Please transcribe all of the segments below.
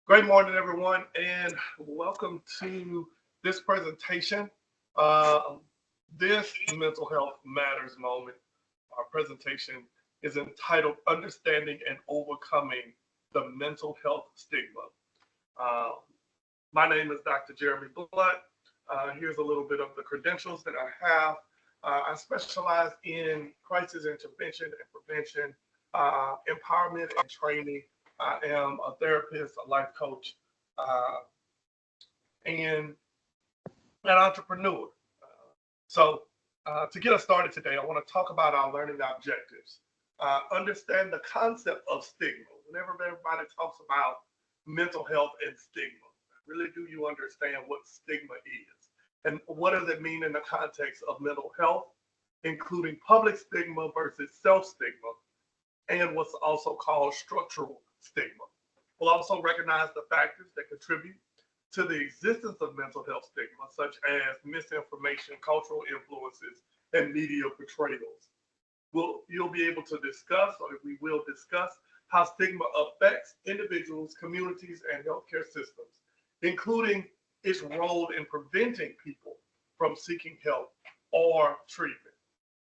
Great morning, everyone, and welcome to this presentation. Uh, this Mental Health Matters moment. Our presentation is entitled Understanding and Overcoming the Mental Health Stigma. Uh, my name is Dr. Jeremy Blunt. Here's a little bit of the credentials that I have. I specialize in crisis intervention and prevention, empowerment and training. I am a therapist, a life coach, uh, and an entrepreneur. To get us started today, I want to talk about our learning objectives. Understand the concept of stigma. Whenever everybody talks about mental health and stigma, really do you understand what stigma is? And what does it mean in the context of mental health, including public stigma versus self-stigma, and what's also called structural stigma. We'll also recognize the factors that contribute to the existence of mental health stigma, such as misinformation, cultural influences, and media portrayals. You'll be able to discuss, or we will discuss, how stigma affects individuals, communities, and healthcare systems, including its role in preventing people from seeking help or treatment.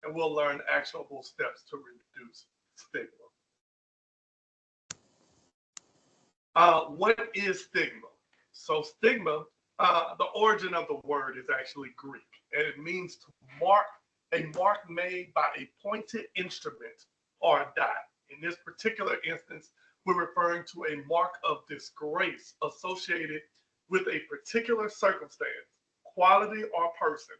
And we'll learn actionable steps to reduce stigma. What is stigma? So stigma, the origin of the word is actually Greek, and it means to mark, a mark made by a pointed instrument or a die. In this particular instance, we're referring to a mark of disgrace associated with a particular circumstance, quality, or person.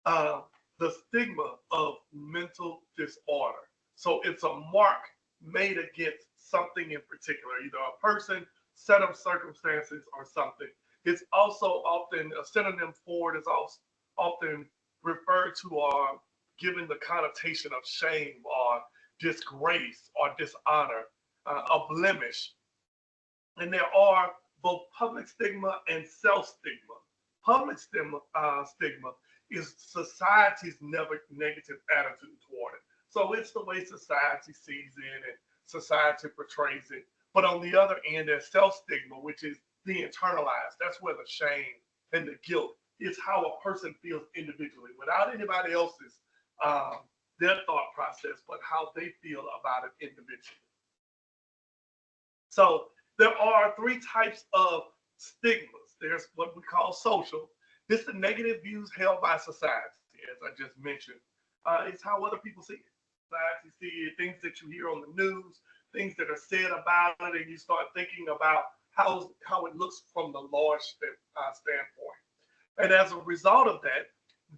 The stigma of mental disorder. So it's a mark made against something in particular, either a person, set of circumstances, or something. It's also often a synonym for it is also often referred to or given the connotation of shame or disgrace or dishonor, a blemish. And there are both public stigma and self-stigma. Public stigma is society's negative attitude toward it. So it's the way society sees it and society portrays it. But on the other end, there's self-stigma, which is the internalized. That's where the shame and the guilt is how a person feels individually, without anybody else's their thought process, but how they feel about it individually. So there are three types of stigmas. There's what we call social. This is the negative views held by society, as I just mentioned. It's how other people see it. Society see it, things that you hear on the news, things that are said about it, and you start thinking about how it looks from the large standpoint. And as a result of that,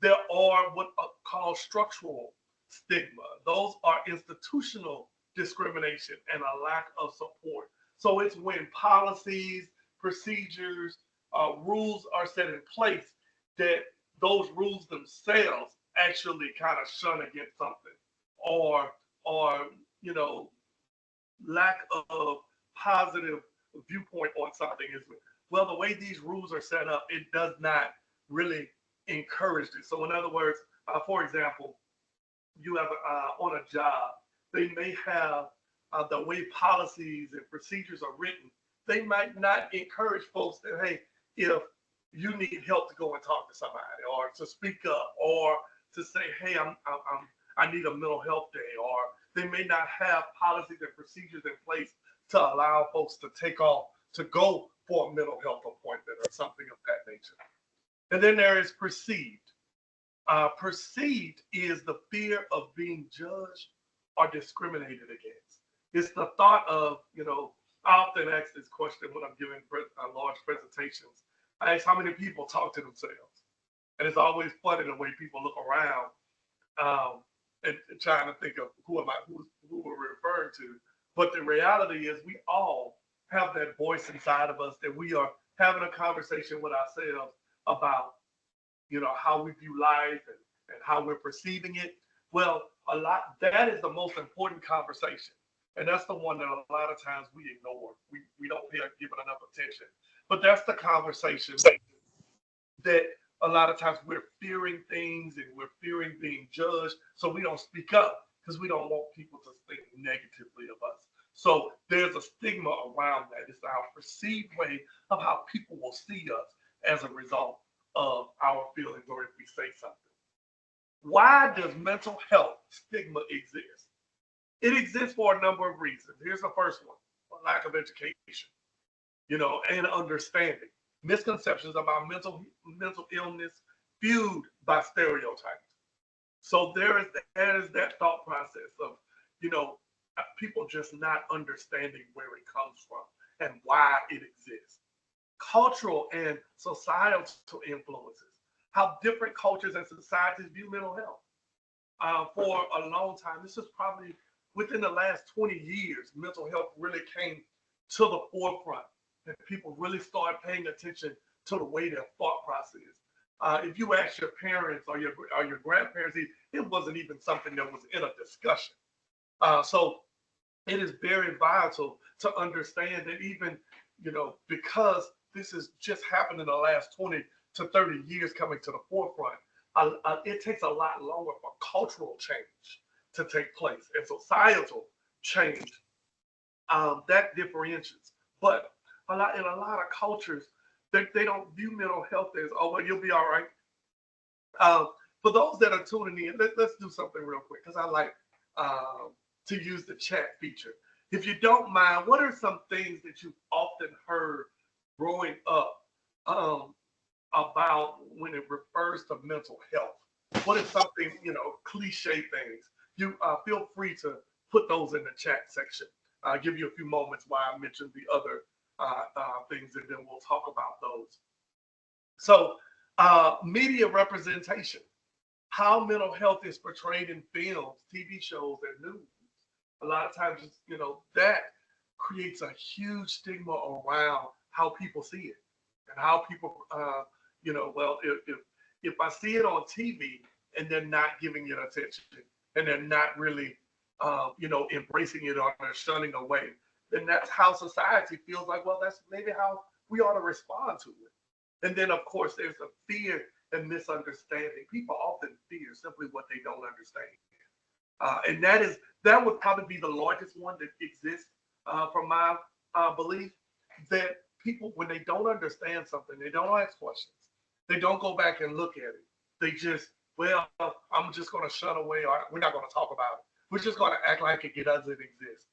there are what are called structural stigma. Those are institutional discrimination and a lack of support. So it's when policies, procedures, rules are set in place that those rules themselves actually kind of shun against something, or you know, lack of positive viewpoint on something is, well, the way these rules are set up, it does not really encourage it. So in other words, for example, you have on a job, they may have the way policies and procedures are written, they might not encourage folks that, hey, if you need help to go and talk to somebody, or to speak up, or to say, hey, I need a mental health day, or they may not have policies and procedures in place to allow folks to take off to go for a mental health appointment or something of that nature. And then there is perceived. Perceived is the fear of being judged or discriminated against. It's the thought of, I often ask this question when I'm giving large presentations. I ask how many people talk to themselves. And it's always funny the way people look around and trying to think of who we're referring to. But the reality is we all have that voice inside of us that we are having a conversation with ourselves about, how we view life and how we're perceiving it. Well, that is the most important conversation. And that's the one that a lot of times we ignore. We don't give it enough attention. But that's the conversation that a lot of times we're fearing things and we're fearing being judged. So we don't speak up because we don't want people to think negatively of us. So there's a stigma around that. It's our perceived way of how people will see us as a result of our feelings or if we say something. Why does mental health stigma exist? It exists for a number of reasons. Here's the first one: lack of education, and understanding. Misconceptions about mental illness fueled by stereotypes. So there is that thought process of, you know, people just not understanding where it comes from and why it exists. Cultural and societal influences, how different cultures and societies view mental health. For a long time, this is probably within the last 20 years, mental health really came to the forefront, and people really started paying attention to the way their thought process. If you ask your parents or your grandparents, it wasn't even something that was in a discussion. So it is very vital to understand that even, because this has just happened in the last 20 to 30 years coming to the forefront, it takes a lot longer for cultural change to take place and societal change that differentiates. But in a lot of cultures, they don't view mental health as, oh, well, you'll be all right. For those that are tuning in, let's do something real quick because I like to use the chat feature. If you don't mind, what are some things that you've often heard growing up about when it refers to mental health? What is something, cliche things? You feel free to put those in the chat section. I'll give you a few moments while I mention the other things, and then we'll talk about those. So, media representation, how mental health is portrayed in films, TV shows, and news. A lot of times, that creates a huge stigma around how people see it and how people, well, if I see it on TV and they're not giving it attention and they're not really, embracing it or they're shunning away, then that's how society feels like, well, that's maybe how we ought to respond to it. And then, of course, there's a fear and misunderstanding. People often fear simply what they don't understand. And that would probably be the largest one that exists from my belief, that people, when they don't understand something, they don't ask questions. They don't go back and look at it. They just, well, I'm just going to shun away, or we're not going to talk about it. We're just going to act like it doesn't exist.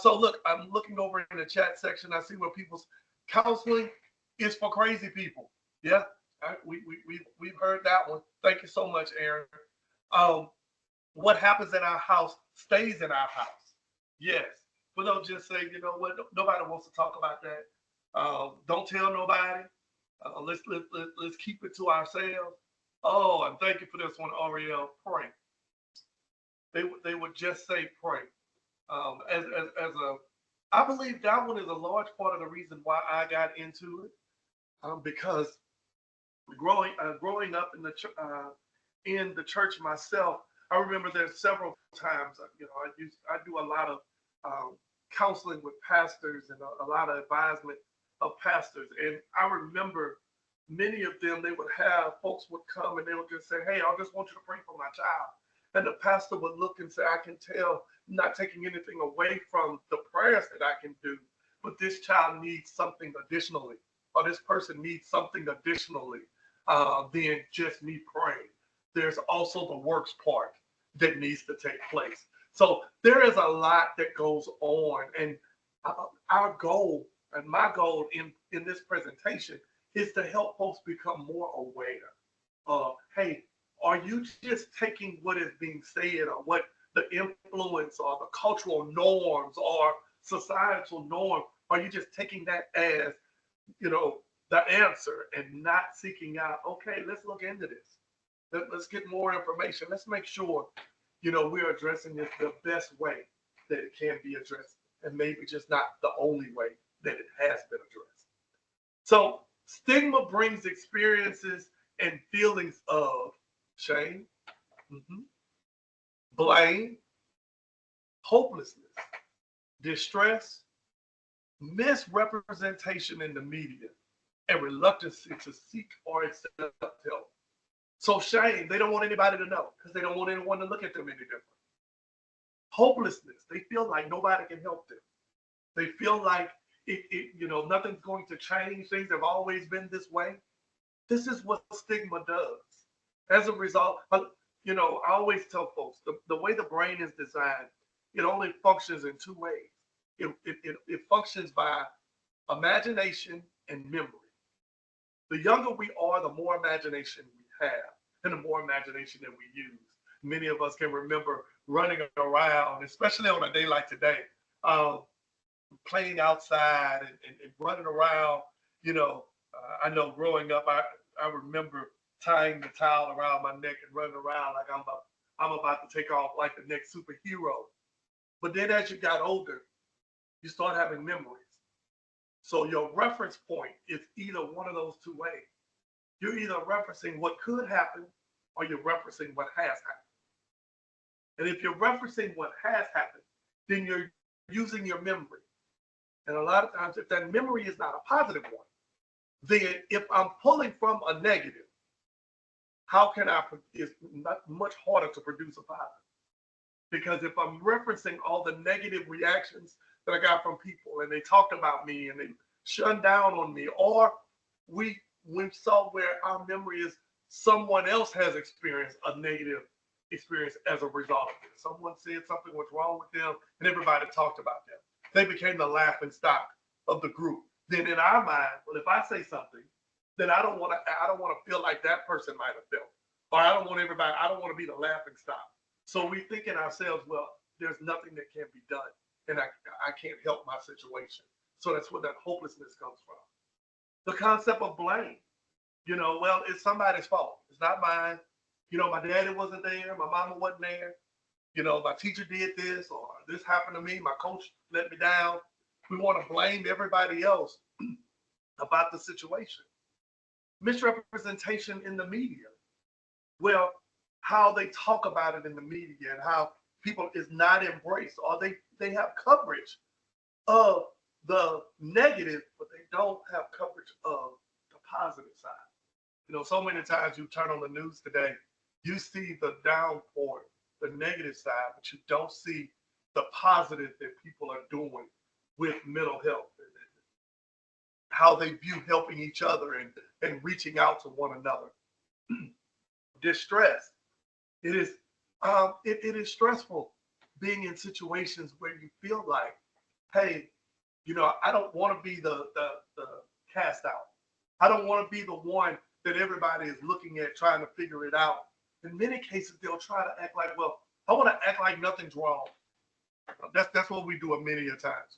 So look, I'm looking over in the chat section. I see where people's counseling is for crazy people. Yeah, we've heard that one. Thank you so much, Aaron. What happens in our house stays in our house. Yes, but don't just say, you know what, nobody wants to talk about that. Don't tell nobody. Let's keep it to ourselves. Oh, and thank you for this one, Ariel. Pray. They would just say pray. I believe that one is a large part of the reason why I got into it, because growing up in the church myself, I remember there's several times, I do a lot of counseling with pastors and a lot of advisement of pastors, and I remember many of them, they would have folks would come and they would just say, hey, I just want you to pray for my child. And the pastor would look and say, I can tell, not taking anything away from the prayers that I can do, but this child needs something additionally, or this person needs something additionally than just me praying. There's also the works part that needs to take place. So there is a lot that goes on, and our goal and my goal in this presentation is to help folks become more aware of, hey, are you just taking what is being said or what the influence or the cultural norms or societal norm, are you just taking that as, the answer and not seeking out, okay, let's look into this. Let's get more information. Let's make sure, we're addressing it the best way that it can be addressed, and maybe just not the only way that it has been addressed. So stigma brings experiences and feelings of shame, blame, hopelessness, distress, misrepresentation in the media, and reluctancy to seek or accept help. So shame, they don't want anybody to know because they don't want anyone to look at them any different. hopelessness. They feel like nobody can help them. They feel like nothing's going to change. Things have always been this way. This is what stigma does. As a result, I always tell folks the way the brain is designed, it only functions in two ways. It functions by imagination and memory. The younger we are, the more imagination we have, and the more imagination that we use. Many of us can remember running around, especially on a day like today, playing outside and running around. I know growing up, I remember tying the towel around my neck and running around like I'm about to take off like the next superhero. But then as you got older, you start having memories. So your reference point is either one of those two ways. You're either referencing what could happen or you're referencing what has happened. And if you're referencing what has happened, then you're using your memory. And a lot of times, if that memory is not a positive one, then if I'm pulling from a negative, how can it's not much harder to produce a positive. Because if I'm referencing all the negative reactions that I got from people and they talked about me and they shut down on me, or we saw where our memory is someone else has experienced a negative experience as a result of it. Someone said something was wrong with them and everybody talked about them. They became the laughing stock of the group. Then in our mind, well, if I say something, then I don't want to feel like that person might have felt. Or I don't want to be the laughing stock. So we think in ourselves, well, there's nothing that can be done. And I can't help my situation. So that's where that hopelessness comes from. The concept of blame. Well, it's somebody's fault. It's not mine. My daddy wasn't there. My mama wasn't there. My teacher did this or this happened to me. My coach let me down. We want to blame everybody else about the situation. Misrepresentation in the media. Well, how they talk about it in the media and how people is not embraced, or they have coverage of the negative, but they don't have coverage of the positive side. So many times you turn on the news today, you see the downpour, the negative side, but you don't see the positive that people are doing with mental health and how they view helping each other and reaching out to one another. Distress. It is stressful being in situations where you feel like, hey, I don't want to be the cast out. I don't want to be the one that everybody is looking at trying to figure it out. In many cases, they'll try to act like, well, I want to act like nothing's wrong. That's what we do many a times.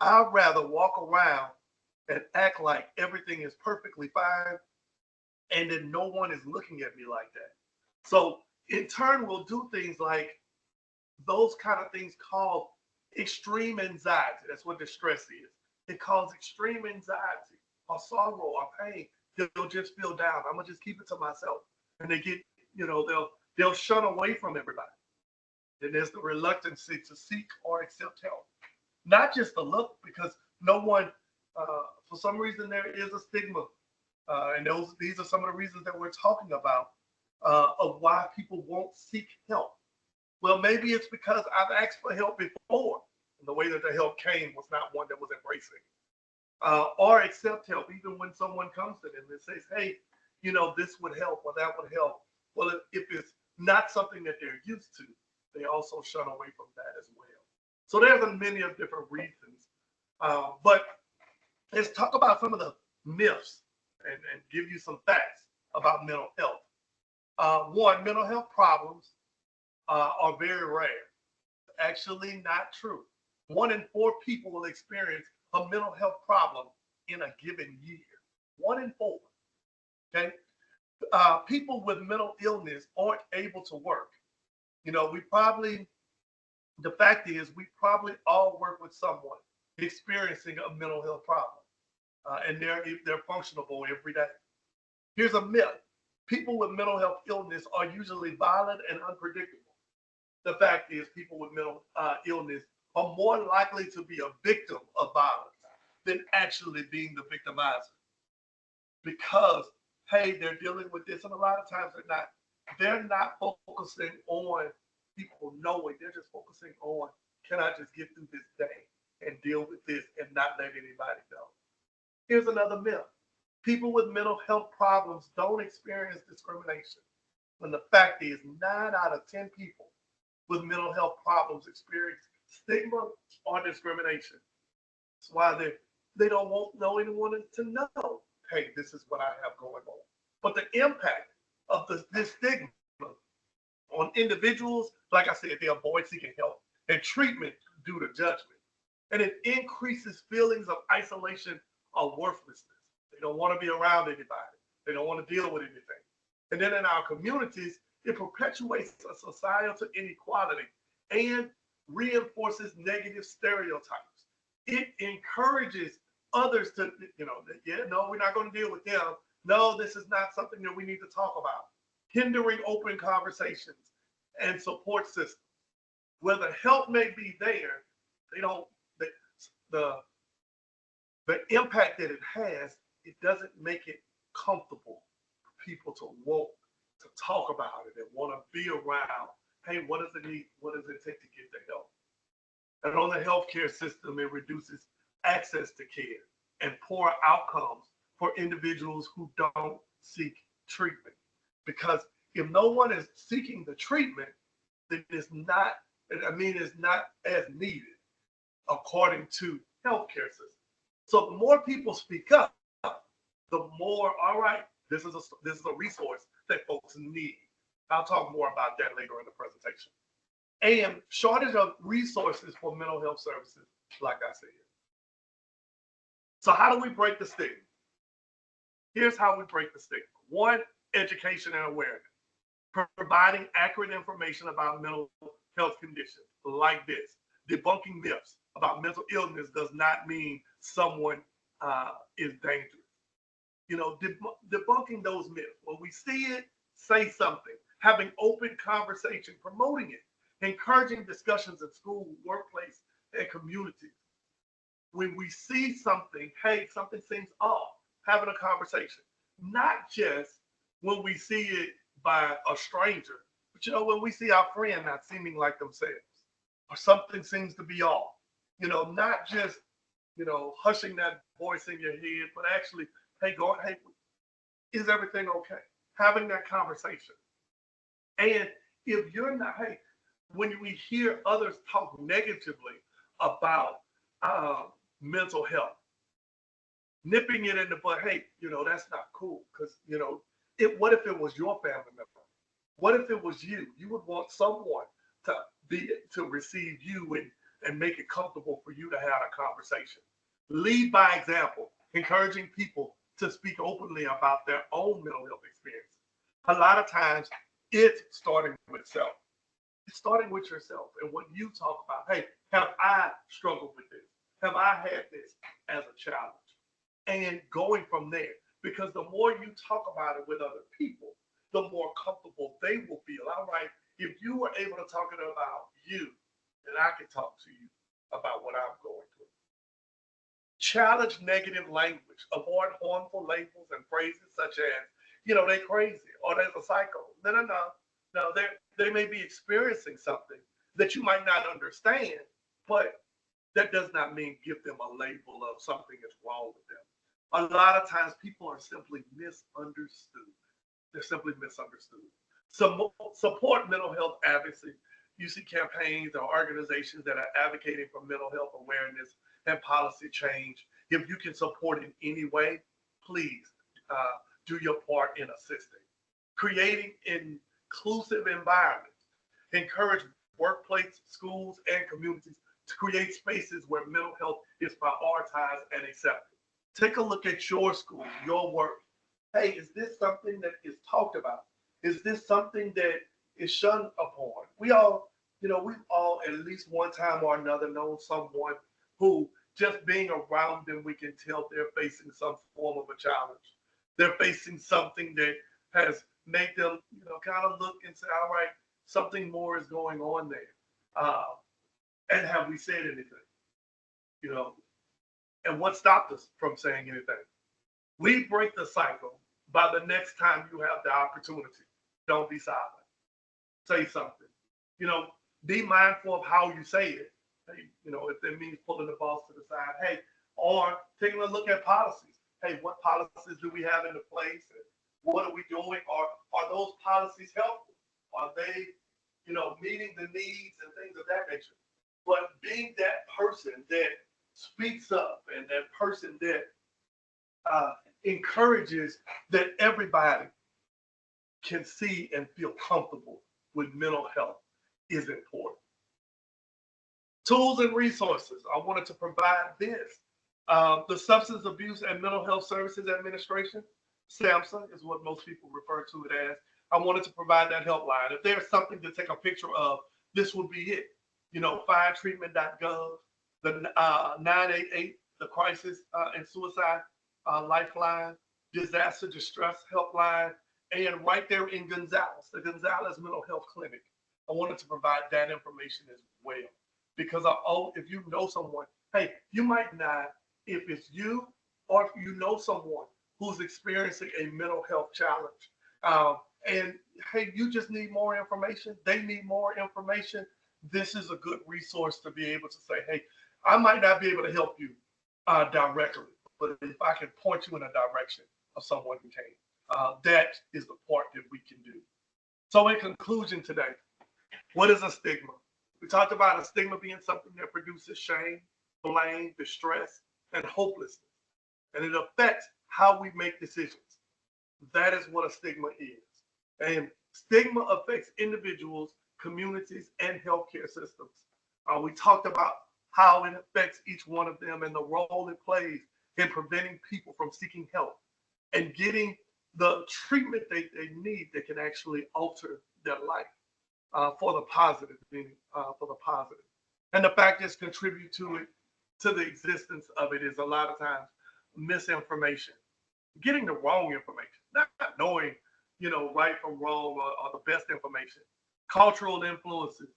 I'd rather walk around and act like everything is perfectly fine and then no one is looking at me like that. So in turn, we'll do things like those kind of things called extreme anxiety. That's what distress is. It causes extreme anxiety or sorrow or pain. They'll just feel down. I'm gonna just keep it to myself. And they get, they'll shun away from everybody. Then there's the reluctance to seek or accept help. Not just the look, because no one, for some reason, there is a stigma. And these are some of the reasons that we're talking about of why people won't seek help. Well, maybe it's because I've asked for help before, and the way that the help came was not one that was embracing. Or accept help, even when someone comes to them and says, hey, this would help or that would help. Well, if it's not something that they're used to, they also shun away from that as well. So there's many of different reasons. But let's talk about some of the myths and give you some facts about mental health. One, mental health problems are very rare. Actually not true. 1 in 4 people will experience a mental health problem in a given year. 1 in 4. Okay. People with mental illness aren't able to work. The fact is, we probably all work with someone experiencing a mental health problem, and they're functionable every day. Here's a myth. People with mental health illness are usually violent and unpredictable. The fact is, people with mental illness are more likely to be a victim of violence than actually being the victimizer. Because, hey, they're dealing with this, and a lot of times they're not focusing on, people knowing they're just focusing on, can I just get through this day and deal with this and not let anybody know? Here's another myth. People with mental health problems don't experience discrimination. When the fact is, 9 out of 10 people with mental health problems experience stigma or discrimination. That's why they don't want anyone to know, hey, this is what I have going on. But the impact of this stigma on individuals, like I said, they avoid seeking help and treatment due to judgment. And it increases feelings of isolation or worthlessness. They don't want to be around anybody. They don't want to deal with anything. And then in our communities, it perpetuates a societal inequality and reinforces negative stereotypes. It encourages others to, yeah, no, we're not going to deal with them. No, this is not something that we need to talk about. Hindering open conversations and support systems. Where the help may be there, the impact that it has, it doesn't make it comfortable for people to want to talk about it and want to be around. Hey, what does it need? What does it take to get the help? And on the healthcare system, it reduces access to care and poor outcomes for individuals who don't seek treatment. Because if no one is seeking the treatment, then it's not as needed according to healthcare system. So the more people speak up, the more, all right, this is a resource that folks need. I'll talk more about that later in the presentation. And shortage of resources for mental health services, like I said. So how do we break the stigma? Here's how we break the stigma. 1, education and awareness. Providing accurate information about mental health conditions like this. Debunking myths about mental illness does not mean someone is dangerous. Debunking those myths. When we see it, say something. Having open conversation, promoting it, encouraging discussions in school, workplace, and communities. When we see something, hey, something seems off, having a conversation. Not just when we see it by a stranger, but when we see our friend not seeming like themselves, or something seems to be off. Not just, hushing that voice in your head, but actually, hey, is everything okay? Having that conversation. And if you're not, hey, when we hear others talk negatively about mental health, nipping it in the butt, hey, that's not cool. Because, what if it was your family member? What if it was you? You would want someone to receive you and make it comfortable for you to have a conversation. Lead by example, encouraging people to speak openly about their own mental health experiences. A lot of times, it's starting with self. It's starting with yourself and what you talk about. Hey, have I struggled with this? Have I had this as a challenge? And going from there, because the more you talk about it with other people, the more comfortable they will feel. All right, if you were able to talk about you, then I can talk to you about what I'm going through. Challenge negative language. Avoid harmful labels and phrases such as, they're crazy or there's a psycho. No, they may be experiencing something that you might not understand, but that does not mean give them a label of something is wrong with them. A lot of times people are simply misunderstood. They're simply misunderstood. Support mental health advocacy. You see campaigns or organizations that are advocating for mental health awareness and policy change. If you can support in any way, please do your part in assisting. Creating inclusive environments. Encourage workplace, schools, and communities to create spaces where mental health is prioritized and accepted. Take a look at your school, your work. Hey, is this something that is talked about? Is this something that is shunned upon? We've all at least one time or another known someone who just being around them, we can tell they're facing some form of a challenge. They're facing something that has made them, kind of look and say, all right, something more is going on there. And have we said anything? And what stopped us from saying anything? We break the cycle by the next time you have the opportunity. Don't be silent. Say something. You know, be mindful of how you say it. Hey, you know, if that means pulling the boss to the side, hey, or taking a look at policies. Hey, what policies do we have into place? And what are we doing? Are those policies helpful? Are they, you know, meeting the needs and things of that nature? But being that person that speaks up and that person that uh, encourages that everybody can see and feel comfortable with mental health is important. Tools and resources. I wanted to provide this. The Substance Abuse and Mental Health Services Administration, SAMHSA is what most people refer to it as. I wanted to provide that helpline. If there's something to take a picture of, this would be it. You know, findtreatment.gov, the 988, the Crisis and Suicide Lifeline, Disaster Distress Helpline, and right there in Gonzales, the Gonzales Mental Health Clinic. I wanted to provide that information as well because if you know someone, hey, you might not, if it's you or if you know someone who's experiencing a mental health challenge, and hey, you just need more information, they need more information, this is a good resource to be able to say, hey, I might not be able to help you directly, but if I can point you in a direction of someone who can, that is the part that we can do. So in conclusion today, what is a stigma? We talked about a stigma being something that produces shame, blame, distress, and hopelessness. And it affects how we make decisions. That is what a stigma is. And stigma affects individuals, communities, and healthcare systems. We talked about how it affects each one of them and the role it plays in preventing people from seeking help and getting the treatment they need that can actually alter their life for the positive, meaning for the positive. And the factors contribute to the existence of it is a lot of times misinformation, getting the wrong information, not knowing, you know, right from wrong or the best information, cultural influences,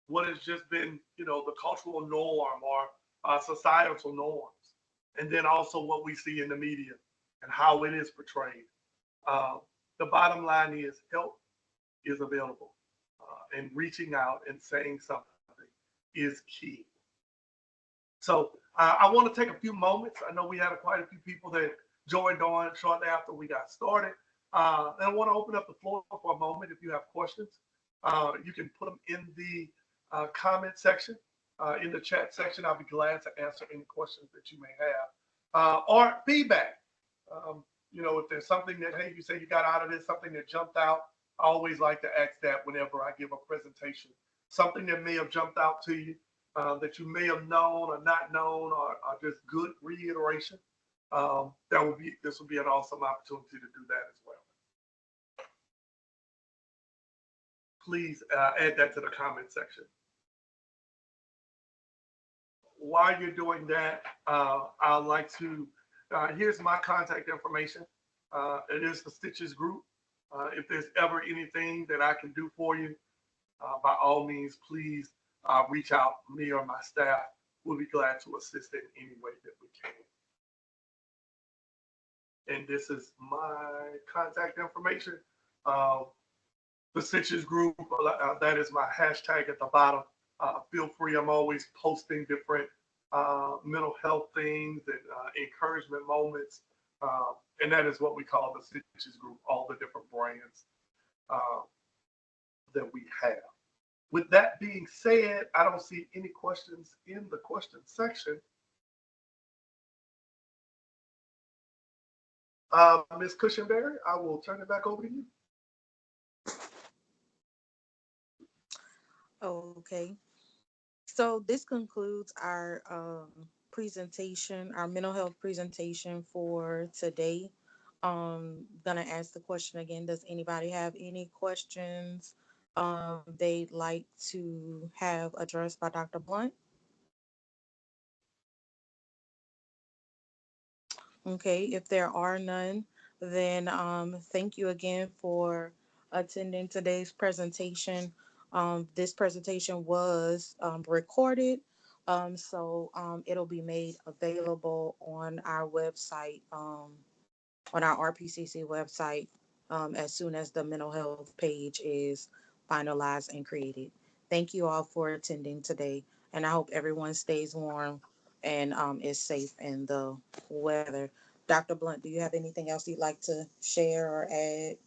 what has just been, you know, the cultural norm or societal norms, and then also what we see in the media and how it is portrayed. Uh, the bottom line is help is available, and reaching out and saying something is key. So I want to take a few moments. I know we had quite a few people that joined on shortly after we got started. And I want to open up the floor for a moment. If you have questions, you can put them in the comment section, in the chat section. I'll be glad to answer any questions that you may have or feedback. You know, if there's something that, hey, you say you got out of this, something that jumped out, I always like to ask that whenever I give a presentation. Something that may have jumped out to you that you may have known or not known or just good reiteration. This will be an awesome opportunity to do that as well. Please add that to the comment section. While you're doing that, I'd like to, here's my contact information. It is the Stitches Group. If there's ever anything that I can do for you, by all means, please reach out. Me or my staff will be glad to assist in any way that we can. And this is my contact information. The Stitches Group, that is my hashtag at the bottom. Feel free. I'm always posting different mental health things and encouragement moments. And that is what we call the Stitches Group, all the different brands that we have. With that being said, I don't see any questions in the question section. Ms. Cushenberry, I will turn it back over to you. Okay. So this concludes our presentation, our mental health presentation for today. Gonna ask the question again. Does anybody have any questions they'd like to have addressed by Dr. Blunt? Okay, if there are none, then thank you again for attending today's presentation. This presentation was recorded, so it'll be made available on our RPCC website, as soon as the mental health page is finalized and created. Thank you all for attending today, and I hope everyone stays warm and is safe in the weather. Dr. Blunt, do you have anything else you'd like to share or add?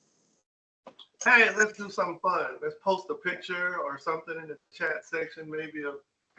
Hey, let's do something fun. Let's post a picture or something in the chat section, maybe of